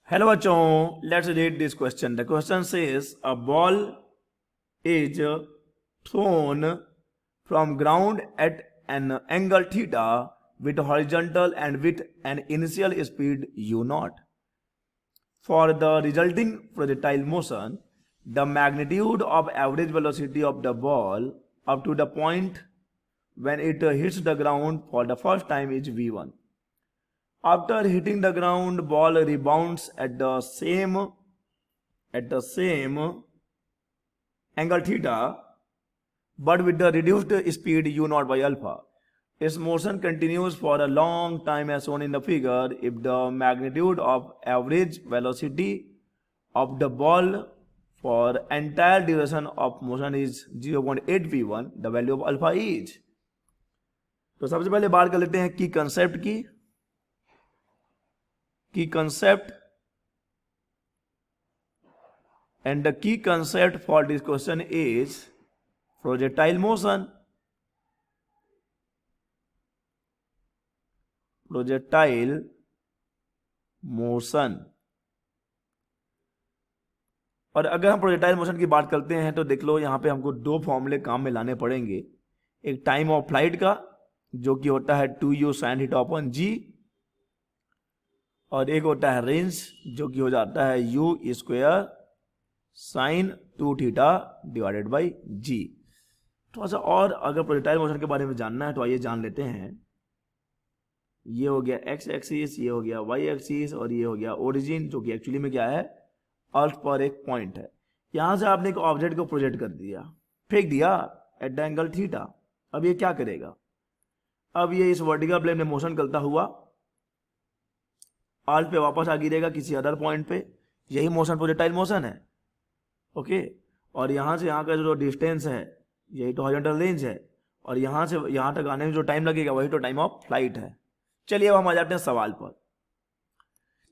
Hello बच्चों, let's read this question. The question says a ball is throne from ground eight an angle theta with horizontal and with an initial speed u naught. For the resulting projectile motion, the magnitude of average velocity of the ball up to the point when it hits the ground for the first time is v1. After hitting the ground, ball rebounds at the same angle theta, but with the reduced speed u naught by alpha. Its motion continues for a long time as shown in the figure. If the magnitude of average velocity of the ball for entire duration of motion is 0.8 v1, the value of alpha is. तो सबसे पहले बात कर लेते हैं की concept and the key concept for this question is projectile motion. और अगर हम प्रोजेक्टाइल मोशन की बात करते हैं तो देख लो यहां पे हमको दो फॉर्मूले काम में लाने पड़ेंगे. एक टाइम ऑफ फ्लाइट का जो कि होता है 2u sin theta upon g, और एक होता है रेंज जो कि हो जाता है u square sine 2 theta divided by g. थोड़ा सा और अगर प्रोजेक्टाइल मोशन के बारे में जानना है तो आइए जान लेते हैं. ये हो गया एक्स एक्सिस, ये हो गया वाई एक्सिस, और ये हो गया ओरिजिन जो कि एक्चुअली में क्या है, अर्थ पर एक पॉइंट है. यहां से आपने एक ऑब्जेक्ट को प्रोजेक्ट कर दिया, फेंक दिया एट द एंगल थीटा. अब ये क्या करेगा, अब ये इस वर्टिकल प्लेन में मोशन करता हुआ अर्थ पे वापस आ गिरेगा किसी अदर पॉइंट पे. यही मोशन प्रोजेक्टाइल मोशन है. ओके, और यहां से यहां का जो डिस्टेंस है यही तो हॉरिजॉन्टल रेंज है, और यहां से यहां तक आने में जो टाइम लगेगा वही तो टाइम ऑफ फ्लाइट है. चलिए अब हम आ जाते हैं सवाल पर.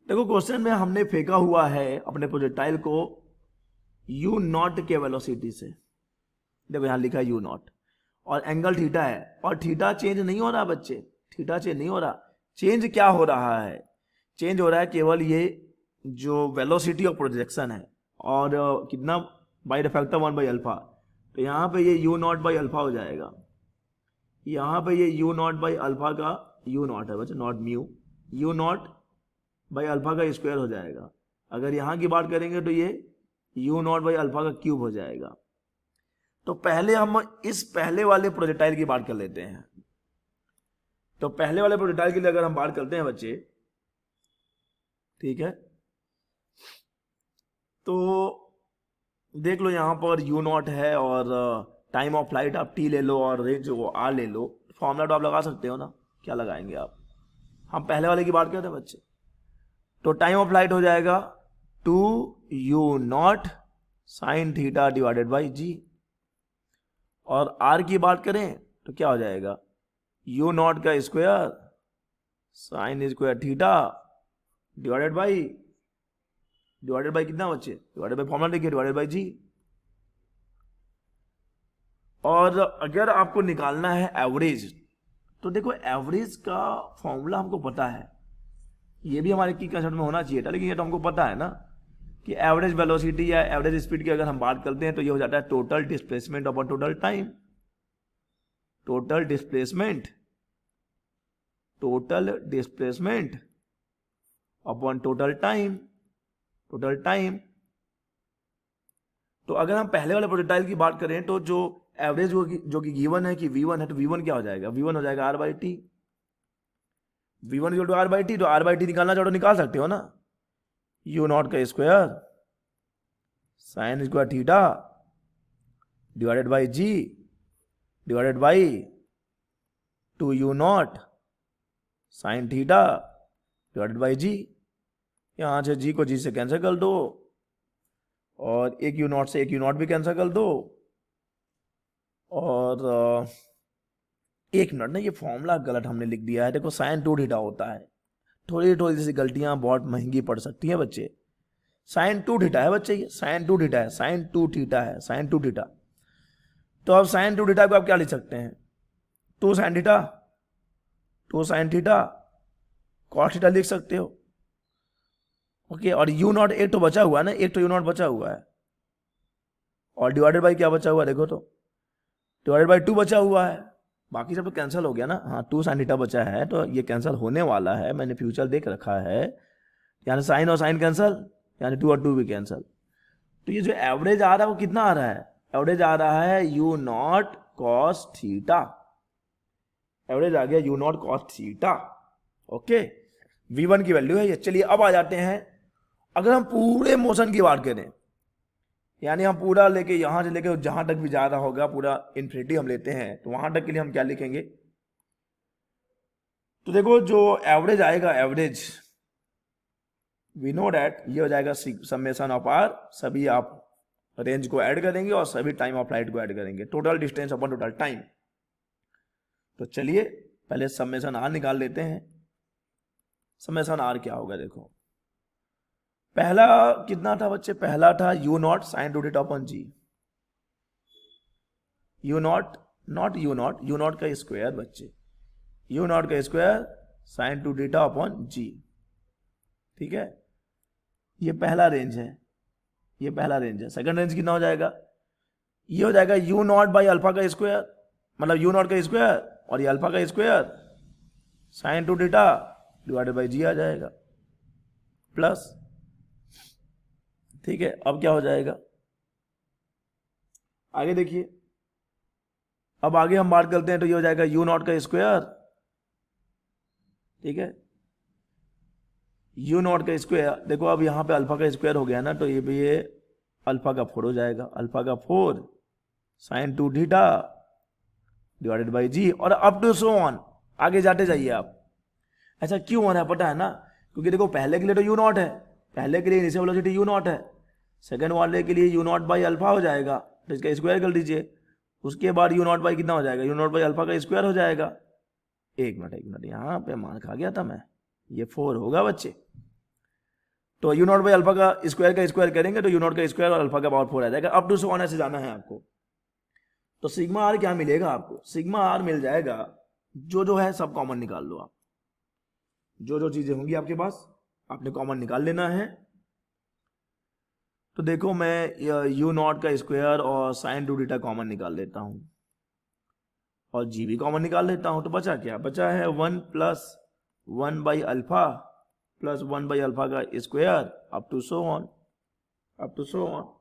देखो क्वेश्चन में हमने फेंका हुआ है अपने प्रोजेक्टाइल को u नॉट के वेलोसिटी से. देखो यहां लिखा है u नॉट और एंगल थीटा है, और थीटा चेंज नहीं हो रहा बच्चे, थीटा चेंज नहीं हो रहा. चेंज क्या हो रहा है, चेंज हो रहा है केवल ये जो वेलोसिटी ऑफ प्रोजेक्शन है, और कितना by the factor 1 by alpha. तो यहाँ पे ये u नॉट बाई अल्फा हो जाएगा. यहाँ पे ये u नॉट बाई अल्फा का u नॉट है बच्चे, not mu, u not by alpha का स्क्वायर हो जाएगा. अगर यहाँ की बात करेंगे तो ये u नॉट बाई अल्फा का क्यूब हो जाएगा. तो पहले हम इस पहले वाले प्रोजेक्टाइल की बात कर लेते हैं. तो पहले वाले प्रोजेक्टाइल के लिए अगर हम बात करते हैं बच्चे, ठीक है, तो देख लो यहां पर u नॉट है और टाइम ऑफ फ्लाइट आप t ले लो और रेंज वो r ले लो. फॉर्मूला तो आप लगा सकते हो ना, क्या लगाएंगे आप. हम पहले वाले की बात करते हैं बच्चे. तो टाइम ऑफ फ्लाइट हो जाएगा 2u naught sine theta divided by g, और r की बात करें तो क्या हो जाएगा, u नॉट का square sine square theta divided by कितना बच्चे, डिवाइडेड बाई फॉर्मूला देखिए, डिवाइडेड बाई g. और अगर आपको निकालना है एवरेज, तो देखो एवरेज का फॉर्मूला हमको पता है, ये भी हमारे की कंसेप्ट में होना चाहिए था, लेकिन ये तो हमको पता है ना कि एवरेज वेलोसिटी या एवरेज स्पीड की अगर हम बात करते हैं तो ये हो जाता है total displacement upon total time. Total displacement upon total time. तो अगर हम पहले वाले प्रोजेक्टाइल की बात करें तो जो एवरेज जो कि गिवन है कि v1 है, तो v1 क्या हो जाएगा, v1 हो जाएगा r by T. v1 equal to r by T, तो r बाई टी निकालना चाहो तो निकाल सकते हो ना. u नॉट का square sine square theta divided by g divided by 2u naught sine theta divided by g. यहां से g को g से कैंसिल कर दो, और एक u नॉट से एक u नॉट भी कैंसिल कर दो. और एक मिनट ना, ये फॉर्मूला गलत हमने लिख दिया है. देखो साइन 2 थीटा होता है, थोड़ी सी गलतियां बहुत महंगी पड़ सकती हैं बच्चे. साइन 2 थीटा है बच्चे, ये साइन 2 थीटा है, साइन 2 थीटा. तो अब साइन 2 थीटा को आप क्या लिख सकते हैं, 2 साइन थीटा कॉस थीटा लिख सकते हो. ओके, और यू नॉट एक तो बचा हुआ है ना, एक तो यू नॉट बचा हुआ है, और डिवाइडेड बाई क्या बचा हुआ है देखो तो, डिवाइडेड बाई 2 बचा हुआ है, बाकी सब तो कैंसिल हो गया ना। हाँ 2 साइन थीटा बचा है तो ये कैंसिल होने वाला है, मैंने फ्यूचर देख रखा है, यानी साइन और साइन कैंसिल, यानी 2 और 2 भी कैंसिल। तो ये जो एवरेज आ रहा है वो कितना आ रहा है, एवरेज आ रहा है u not cos theta, average आ गया u not cos theta. Okay, v1 की वैल्यू है ये। चलिए अब आ जाते हैं, अगर हम पूरे मोशन की बात करें, यानी हम पूरा लेके यहां से लेके जहां तक भी जा रहा होगा पूरा इन्फिनिटी हम लेते हैं, तो वहां तक के लिए हम क्या लिखेंगे, तो देखो जो एवरेज आएगा, एवरेज वी नो डैट ये हो जाएगा समेशन ऑफ आर, सभी आप रेंज को ऐड करेंगे और सभी टाइम ऑफ फ्लाइट को ऐड करेंगे, total distance upon total time. तो चलिए पहले समेशन आर निकाल लेते हैं। समेशन आर क्या होगा देखो, पहला कितना था बच्चे, पहला था u not sine two theta upon g, u nought nought u not, u not का स्क्वायर बच्चे, यू नॉट का square sine two theta upon g, ठीक है, ये पहला रेंज है, ये पहला रेंज है। सेकंड रेंज कितना हो जाएगा, ये हो जाएगा यू नॉट बाई अल्फा का स्क्वायर, मतलब यू नॉट का स्क्वायर और ये अल्फा का square sine two theta divided by g आ जाएगा प्लस, ठीक है। अब क्या हो जाएगा, आगे देखिए, अब आगे हम बात करते हैं तो ये हो जाएगा यू नॉट का स्क्वायर, ठीक है, यू नॉट का स्क्वायर, देखो अब यहां पे अल्फा का स्क्वायर हो गया ना, तो ये भी ये अल्फा का 4 हो जाएगा, अल्फा का 4 sine two theta divided by g, और अप टू सो ऑन, आगे जाते जाइए आप। ऐसा क्यों हो रहा है पता है ना, क्योंकि देखो पहले के लिए तो यू नॉट है, पहले के लिए इनिशियल वेलोसिटी यू नॉट है, सेकंड वाले के लिए यू नॉट बाई अल्फा हो जाएगा, तो इसका स्क्वायर कर दीजिए, उसके बाद यू नॉट बाई कितना हो जाएगा, यू नॉट बाई अल्फा का स्क्वायर हो जाएगा। एक मिनट यहाँ पे मान खा गया था मैं, ये 4 होगा बच्चे, तो यू नॉट बाई अल्फा का स्क्वायर करेंगे तो यू नॉट का स्क्वायर और अल्फा का पावर 4 आ जाएगा। अप टू सो ऑन ऐसे जाना है आपको, तो सिग्मा आर क्या मिलेगा आपको, सिग्मा आर मिल जाएगा, जो है सब कॉमन निकाल लो आप, जो चीजें होंगी आपके पास आपने कॉमन निकाल लेना है। तो देखो मैं यू नॉट का स्क्वायर और साइन टू थीटा कॉमन निकाल लेता हूं और जी भी कॉमन निकाल लेता हूं, तो बचा क्या, बचा है 1 plus 1 by alpha plus 1 by alpha का square up to so on, up to so on.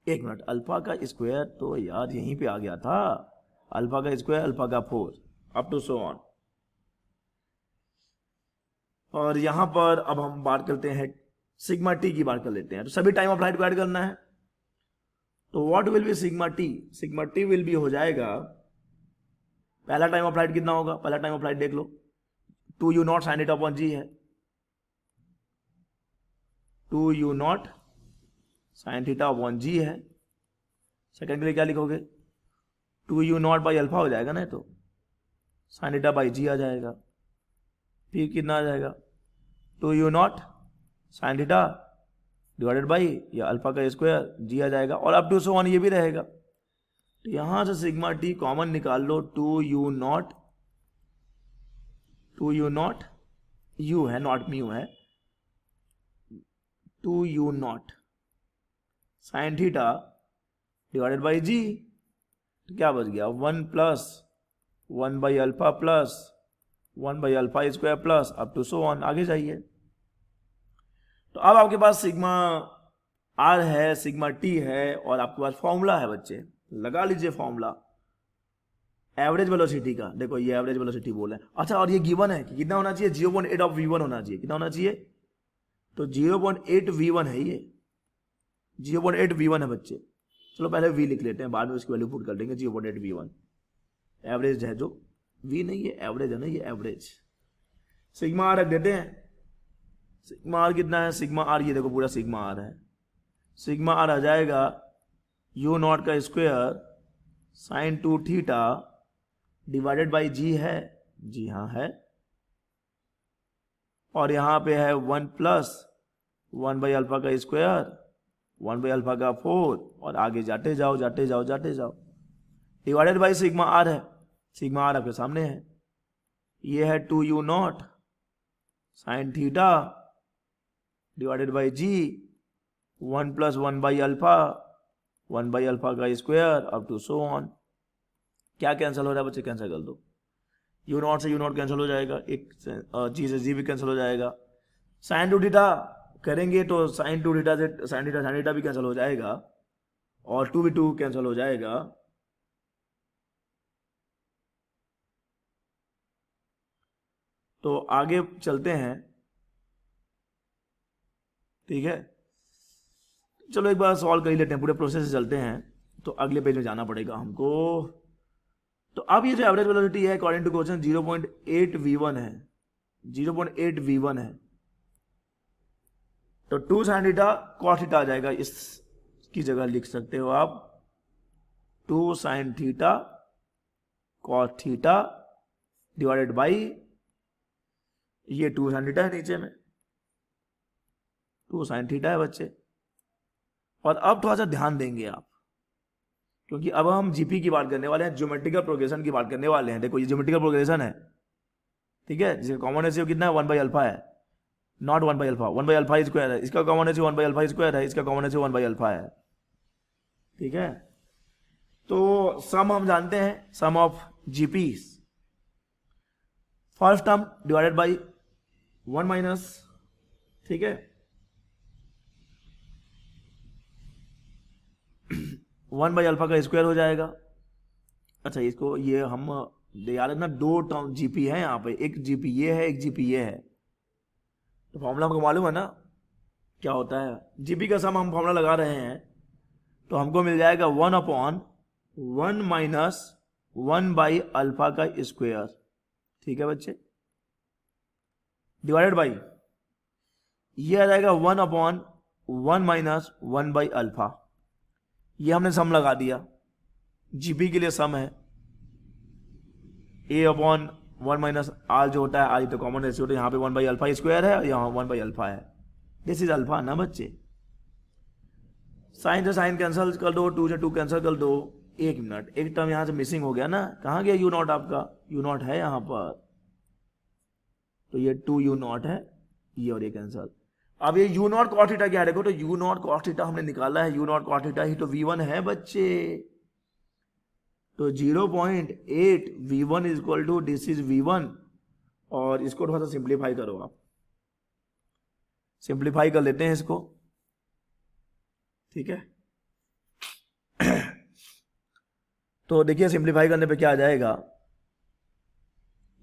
एक मिनट, अल्फा का स्क्वायर तो यार यहीं पे आ गया था, अल्फा का स्क्वायर अल्फा का 4 अप टू सो ऑन, और यहां पर अब हम बात करते हैं सिग्मा टी की बात कर लेते हैं, तो सभी टाइम ऑफ फ्लाइट को ऐड करना है, तो what will be sigma T, sigma T will be हो जाएगा, पहला टाइम ऑफ फ्लाइट कितना होगा, पहला टाइम ऑफ फ्लाइट देख लो 2 U not sine theta upon G है, 2 U not sine theta upon G है। सेकंड के लिए क्या लिखोगे, 2 यू नॉट बाई अल्फा हो जाएगा ना, तो साइन थीटा बाई जी आ जाएगा, फिर कितना आ जाएगा 2 U not sine theta divided by या अल्फा का स्क्वायर जी आ जाएगा, और अप टू सो ऑन ये भी रहेगा, तो यहां से सिग्मा टी कॉमन निकाल लो, 2 यू नॉट यू है नॉट म्यू है, 2 U not sine theta divided by G, तो क्या बच गया 1 plus 1 by alpha plus 1 by alpha square plus up to so on, आगे जाइए। तो अब आपके पास सिग्मा आर है, सिग्मा टी है, और आपके पास फॉर्मूला है बच्चे, लगा लीजिए फॉर्मूला एवरेज वेलोसिटी का, देखो ये एवरेज वेलोसिटी बोला है। अच्छा, और ये गिवन है कि कितना होना चाहिए, 0.8 ऑफ v1 होना चाहिए, कितना होना चाहिए, तो 0.8 v1 है, ये 0.8 v1 है बच्चे। चलो पहले v लिख लेते हैं, बाद में उसकी वैल्यू पुट कर देंगे, 0.8 v1 एवरेज है, जो v नहीं ये एवरेज है ना, ये एवरेज। सिग्मा आर रख देते हैं, सिग्मा आर कितना है, सिग्मा आर ये देखो पूरा सिग्मा आर है, सिग्मा आर आ जाएगा यू नॉट का square sine two theta divided by G है, जी हाँ है, और यहां पे है 1 प्लस 1 बाई अल्फा का स्क्वायर 1 बाई अल्फा का 4, और आगे जाते जाओ जाते जाओ जाते जाओ, डिवाइडेड बाई सिग्मा आर है, सिग्मा आर आपके सामने है, ये है 2 U not sine theta divided by G, 1 plus 1 by alpha, 1 by alpha का square up to so on. क्या कैंसिल हो रहा है बच्चे, कैंसिल कर दो। यू नॉट से यू नॉट कैंसिल हो जाएगा, एक जी से जी भी कैंसिल हो जाएगा। साइन टू थीटा करेंगे तो साइन टू थीटा से साइन थीटा भी कैंसिल हो जाएगा, और 2 भी 2 कैंसिल हो जाएगा। तो आगे चलते हैं, ठीक है। चलो एक बार सॉल्व कर ही लेते हैं, पूरे प्रोसेस से चलते हैं। तो अगले पेज में जाना पड़ेगा हमको। तो अब ये जो एवरेज वेलोसिटी है अकॉर्डिंग टू क्वेश्चन 0.8 v1 है, 0.8 v1 है। तो 2 sin थीटा cos थीटा आ जाएगा, इसकी जगह लिख सकते हो आप 2 sin theta cos theta divided by ये 2 sin थीटा है, नीचे में 2 sin थीटा है बच्चे। और अब थोड़ा सा ध्यान देंगे आप, क्योंकि अब हम जीपी की बात करने वाले हैं, ज्योमेट्रिकल प्रोग्रेशन की बात करने वाले हैं। देखो ये ज्योमेट्रिकल प्रोग्रेशन है, ठीक है, जिसका कॉमन रेशियो कितना है, 1 बाई अल्फा है, not 1 by alpha, 1 by alpha square है। इसका common ratio 1 by alpha square है, इसका कॉमन रेशियो 1 बाई अल्फा है, ठीक है। तो सम हम जानते हैं, sum of GP, first term divided by 1 minus, ठीक है, 1 बाई अल्फा का स्क्वायर हो जाएगा। अच्छा इसको ये हम याद रखना, 2 टर्म जीपी है यहाँ पे, एक जीपी ये है, एक जीपी ये है। तो फॉर्मूला हमको मालूम है ना क्या होता है, जीपी का सम हम फॉर्मूला लगा रहे हैं, तो हमको मिल जाएगा 1/1 माइनस 1 बाई अल्फा का स्क्वायर, ठीक है बच्चे, डिवाइडेड बाई ये आ जाएगा 1/1 माइनस 1 बाई अल्फा। ये हमने सम लगा दिया, जीपी के लिए सम है, a/1 माइनस आर जो होता है, आर तो कॉमन रेशियो होता है, यहाँ पे 1 बाई अल्फा स्क्वायर है, यहाँ 1 बाई अल्फा है, दिस इज अल्फा ना बच्चे। साइन से साइन कैंसिल कर दो, 2 से 2 कैंसिल कर दो। 1 मिनट, एक टर्म यहाँ से मिसिंग हो गया ना, कहाँ गया यू नॉट आपका, यू नॉट है यहाँ पर, तो ये 2 यू नॉट है, ये और ये कैंसिल। अब ये यू नॉट कॉस थीटा क्या है, देखो तो यू नॉट कॉस थीटा हमने निकाला है, यू नॉट कॉस थीटा ही तो v1 है बच्चे। तो 0.8 v1 is equal to this is v1, और इसको थोड़ा सा सिंप्लीफाई करो आप, सिंप्लीफाई कर लेते हैं इसको, ठीक है। तो देखिए सिंप्लीफाई करने पे क्या आ जाएगा,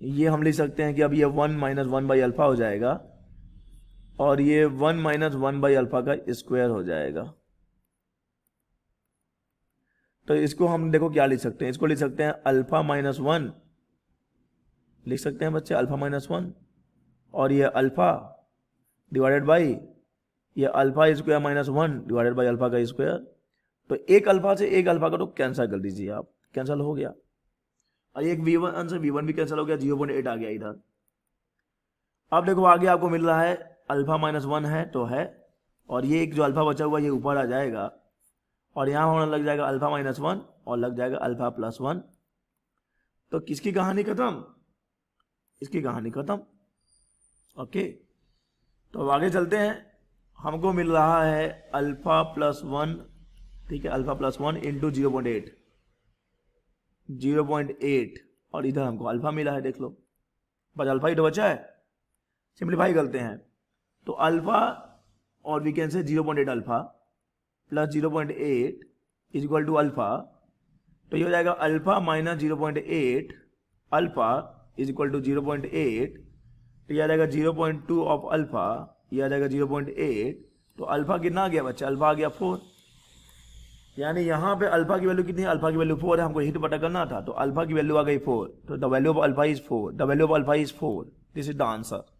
ये हम लिख सकते हैं कि अब ये 1 माइनस 1 बाई अल्फा हो जाएगा, और ये 1 माइनस 1 बाई अल्फा का स्क्वायर हो जाएगा। तो इसको हम देखो क्या लिख सकते हैं, इसको लिख सकते हैं अल्फा माइनस 1 लिख सकते हैं बच्चे, अल्फा माइनस 1, और ये अल्फा डिवाइडेड बाई ये alpha square minus 1 divided by alpha का स्क्वायर। तो एक अल्फा से एक अल्फा का तो कैंसिल कर दीजिए आप, कैंसिल हो गया, और एक v1 से v1 भी कैंसिल हो गया, 0.8 आ गया इधर। अब देखो आगे आपको मिल रहा है अल्फा माइनस 1 है तो है, और ये एक जो अल्फा बचा हुआ ये ऊपर आ जाएगा, और यहाँ होने लग जाएगा अल्फा माइनस 1 और लग जाएगा अल्फा प्लस 1। तो किसकी कहानी खत्म, इसकी कहानी खत्म, ओके। तो अब आगे चलते हैं, हमको मिल रहा है अल्फा प्लस 1, ठीक है, अल्फा प्लस 1 इंटू 0.8, और इधर हमको अल्फा मिला है, देख लो बस अल्फा ही तो बचा है। सिंप्लीफाई करते हैं, तो अल्फा और we can say 0.8 alpha plus 0.8 is equal to alpha, तो ये हो जाएगा alpha minus 0.8 alpha is equal to 0.8, तो ये आ जाएगा 0.2 ऑफ अल्फा, ये आ जाएगा 0.8। तो अल्फा कितना आ गया बच्चा, अल्फा आ गया 4, यानी यहाँ पे अल्फा की वैल्यू कितनी है, अल्फा की वैल्यू 4 है, हमको यही तो पता करना था। तो अल्फा की वैल्यू आ गई 4, तो the value of alpha is 4, the value of alpha is 4, this is the answer.